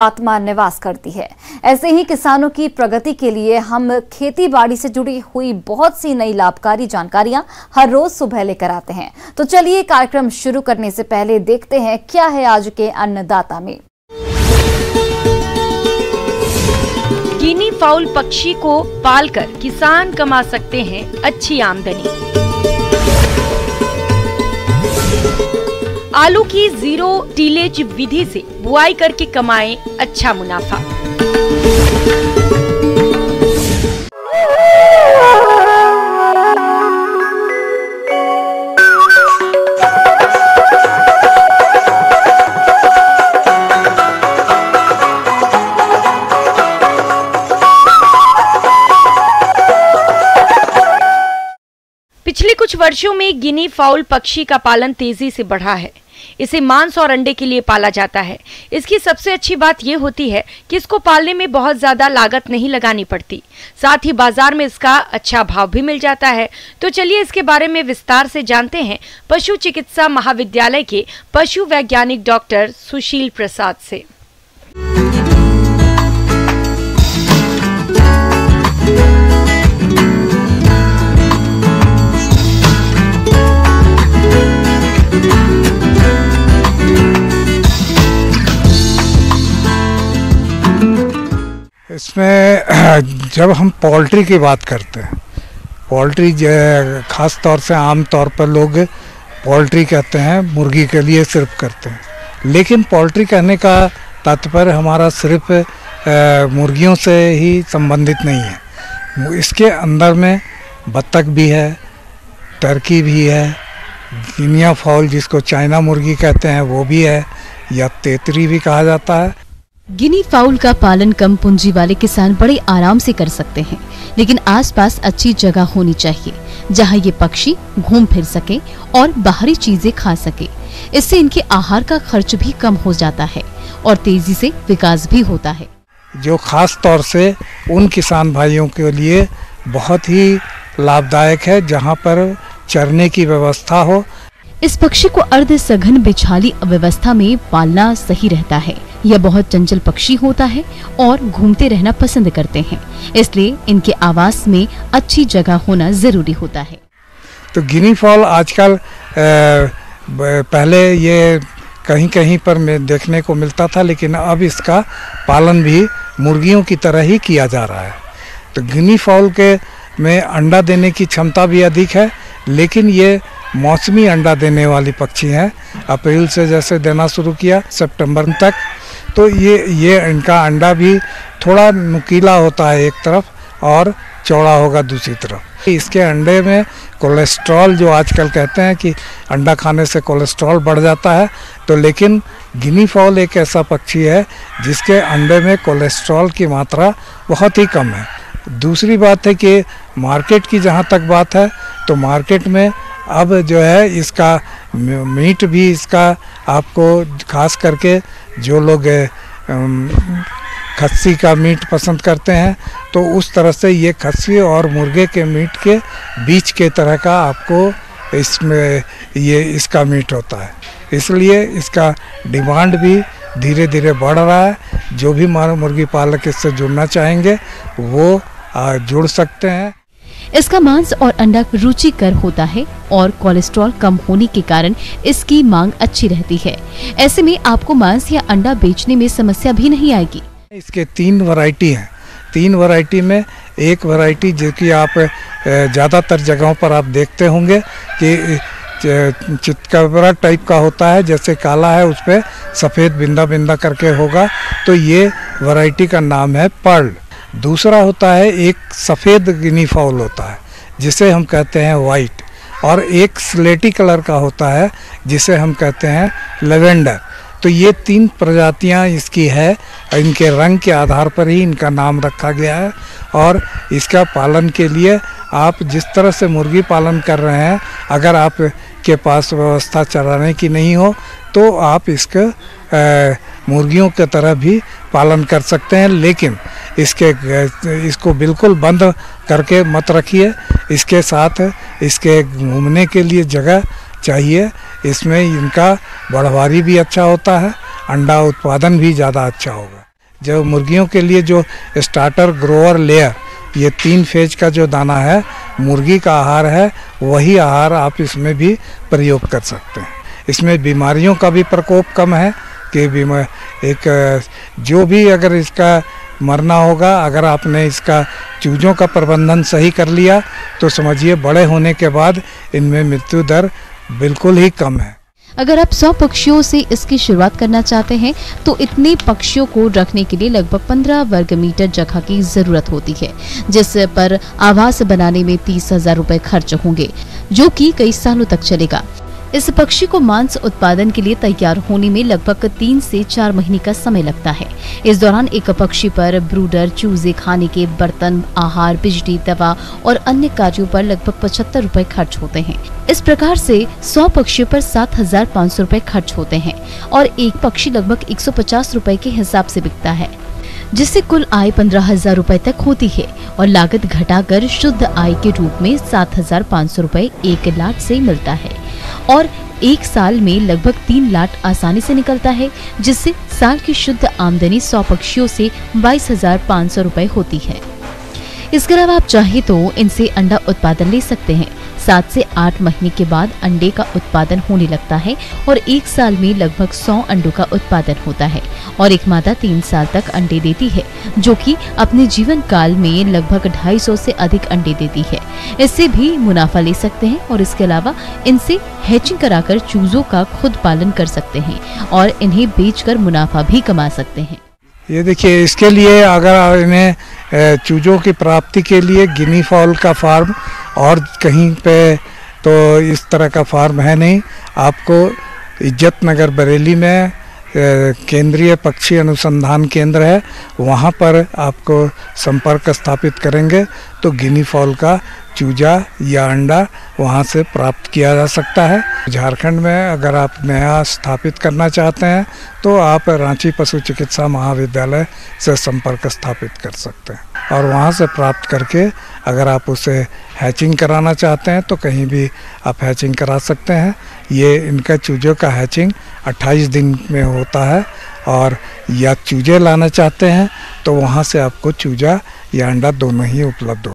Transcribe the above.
आत्मा निवास करती है। ऐसे ही किसानों की प्रगति के लिए हम खेती बाड़ी से जुड़ी हुई बहुत सी नई लाभकारी जानकारियां हर रोज सुबह लेकर आते हैं। तो चलिए कार्यक्रम शुरू करने से पहले देखते हैं क्या है आज के अन्नदाता में। गिनी फाउल पक्षी को पालकर किसान कमा सकते हैं अच्छी आमदनी। आलू की जीरो टीलेज विधि से बुआई करके कमाएं अच्छा मुनाफा। पिछले कुछ वर्षों में गिनी फाउल पक्षी का पालन तेजी से बढ़ा है। इसे मांस और अंडे के लिए पाला जाता है। इसकी सबसे अच्छी बात यह होती है कि इसको पालने में बहुत ज्यादा लागत नहीं लगानी पड़ती, साथ ही बाजार में इसका अच्छा भाव भी मिल जाता है। तो चलिए इसके बारे में विस्तार से जानते हैं पशु चिकित्सा महाविद्यालय के पशु वैज्ञानिक डॉक्टर सुशील प्रसाद से। इसमें जब हम पोल्ट्री की बात करते हैं, पोल्ट्री ख़ास तौर से आम तौर पर लोग पोल्ट्री कहते हैं, मुर्गी के लिए सिर्फ करते हैं। लेकिन पोल्ट्री कहने का तात्पर्य हमारा सिर्फ मुर्गियों से ही संबंधित नहीं है। इसके अंदर में बत्तख भी है, टर्की भी है, गिनिया फाउल जिसको चाइना मुर्गी कहते हैं वो भी है, या तेतरी भी कहा जाता है। गिनी फाउल का पालन कम पूंजी वाले किसान बड़े आराम से कर सकते हैं, लेकिन आसपास अच्छी जगह होनी चाहिए जहां ये पक्षी घूम फिर सके और बाहरी चीजें खा सके। इससे इनके आहार का खर्च भी कम हो जाता है और तेजी से विकास भी होता है, जो खास तौर से उन किसान भाइयों के लिए बहुत ही लाभदायक है जहां पर चरने की व्यवस्था हो। इस पक्षी को अर्ध सघन बिछाली व्यवस्था में पालना सही रहता है। यह बहुत चंचल पक्षी होता है और घूमते रहना पसंद करते हैं, इसलिए इनके आवास में अच्छी जगह होना जरूरी होता है। तो गिनी फाउल आजकल पहले ये कहीं कहीं पर देखने को मिलता था, लेकिन अब इसका पालन भी मुर्गियों की तरह ही किया जा रहा है। तो गिनी फाउल के में अंडा देने की क्षमता भी अधिक है, लेकिन ये मौसमी अंडा देने वाली पक्षी हैं। अप्रैल से जैसे देना शुरू किया सितंबर तक, तो ये इनका अंडा भी थोड़ा नुकीला होता है एक तरफ और चौड़ा होगा दूसरी तरफ। इसके अंडे में कोलेस्ट्रॉल, जो आजकल कहते हैं कि अंडा खाने से कोलेस्ट्रॉल बढ़ जाता है, तो लेकिन गिनी फाउल एक ऐसा पक्षी है जिसके अंडे में कोलेस्ट्रॉल की मात्रा बहुत ही कम है। दूसरी बात है कि मार्केट की जहाँ तक बात है, तो मार्केट में अब जो है इसका मीट भी, इसका आपको खास करके जो लोग खस्सी का मीट पसंद करते हैं, तो उस तरह से ये खस्सी और मुर्गे के मीट के बीच के तरह का आपको इसमें ये इसका मीट होता है। इसलिए इसका डिमांड भी धीरे धीरे बढ़ रहा है। जो भी मुर्गी पालक इससे जुड़ना चाहेंगे वो जुड़ सकते हैं। इसका मांस और अंडा रुचिकर होता है और कोलेस्ट्रॉल कम होने के कारण इसकी मांग अच्छी रहती है। ऐसे में आपको मांस या अंडा बेचने में समस्या भी नहीं आएगी। इसके 3 वैरायटी हैं। 3 वैरायटी में एक वैरायटी जो कि आप ज़्यादातर जगहों पर आप देखते होंगे कि चितकबरा टाइप का होता है, जैसे काला है उस पर सफ़ेद बिंदा बिंदा करके होगा, तो ये वैरायटी का नाम है पर्ल। दूसरा होता है एक सफ़ेद गिनी फाउल होता है जिसे हम कहते हैं वाइट, और एक स्लेटी कलर का होता है जिसे हम कहते हैं लेवेंडर। तो ये 3 प्रजातियां इसकी है। इनके रंग के आधार पर ही इनका नाम रखा गया है। और इसका पालन के लिए आप जिस तरह से मुर्गी पालन कर रहे हैं, अगर आप के पास व्यवस्था चराने की नहीं हो तो आप इसके मुर्गियों की तरह भी पालन कर सकते हैं। लेकिन इसको बिल्कुल बंद करके मत रखिए। इसके साथ इसके घूमने के लिए जगह चाहिए। इसमें इनका बढ़वारी भी अच्छा होता है, अंडा उत्पादन भी ज़्यादा अच्छा होगा। जो मुर्गियों के लिए जो स्टार्टर, ग्रोअर, लेयर, ये 3 फेज का जो दाना है मुर्गी का आहार है, वही आहार आप इसमें भी प्रयोग कर सकते हैं। इसमें बीमारियों का भी प्रकोप कम है कि जो भी अगर इसका मरना होगा, अगर आपने इसका चूजों का प्रबंधन सही कर लिया तो समझिए बड़े होने के बाद इनमें मृत्यु दर बिल्कुल ही कम है। अगर आप 100 पक्षियों से इसकी शुरुआत करना चाहते हैं तो इतने पक्षियों को रखने के लिए लगभग 15 वर्ग मीटर जगह की जरूरत होती है, जिस पर आवास बनाने में 30,000 रुपए खर्च होंगे, जो कि कई सालों तक चलेगा। इस पक्षी को मांस उत्पादन के लिए तैयार होने में लगभग 3 से 4 महीने का समय लगता है। इस दौरान एक पक्षी पर ब्रूडर, चूजे, खाने के बर्तन, आहार, बिजली, दवा और अन्य कार्यों पर लगभग 75 रुपए खर्च होते हैं। इस प्रकार से 100 पक्षियों पर 7,500 रुपए खर्च होते हैं और एक पक्षी लगभग 150 रुपए के हिसाब से बिकता है, जिससे कुल आय 15,000 रुपए तक होती है और लागत घटाकर शुद्ध आय के रूप में 7,500 रुपए 1 लाट से मिलता है और एक साल में लगभग 3 लाट आसानी से निकलता है, जिससे साल की शुद्ध आमदनी 100 पक्षियों से 22,500 रुपए होती है। इसके अलावा आप चाहे तो इनसे अंडा उत्पादन ले सकते हैं। 7 से 8 महीने के बाद अंडे का उत्पादन होने लगता है और एक साल में लगभग 100 अंडों का उत्पादन होता है और एक मादा 3 साल तक अंडे देती है, जो कि अपने जीवन काल में लगभग 250 से अधिक अंडे देती है। इससे भी मुनाफा ले सकते हैं और इसके अलावा इनसे हैचिंग कराकर चूजों का खुद पालन कर सकते हैं और इन्हें बेचकर मुनाफा भी कमा सकते हैं। ये देखिए, इसके लिए अगर इन्हें चूजों की प्राप्ति के लिए गिनी फाउल का फार्म और कहीं पे तो इस तरह का फार्म है नहीं। आपको इज्जत नगर बरेली में केंद्रीय पक्षी अनुसंधान केंद्र है, वहाँ पर आपको संपर्क स्थापित करेंगे तो गिनी फाउल का चूजा या अंडा वहाँ से प्राप्त किया जा सकता है। झारखंड में अगर आप नया स्थापित करना चाहते हैं तो आप रांची पशु चिकित्सा महाविद्यालय से संपर्क स्थापित कर सकते हैं और वहाँ से प्राप्त करके अगर आप उसे हैचिंग कराना चाहते हैं तो कहीं भी आप हैचिंग करा सकते हैं। ये इनका चूजों का हैचिंग 28 दिन में होता है और या चूजे लाना चाहते हैं तो वहाँ से आपको चूजा या अंडा दोनों ही उपलब्ध हो।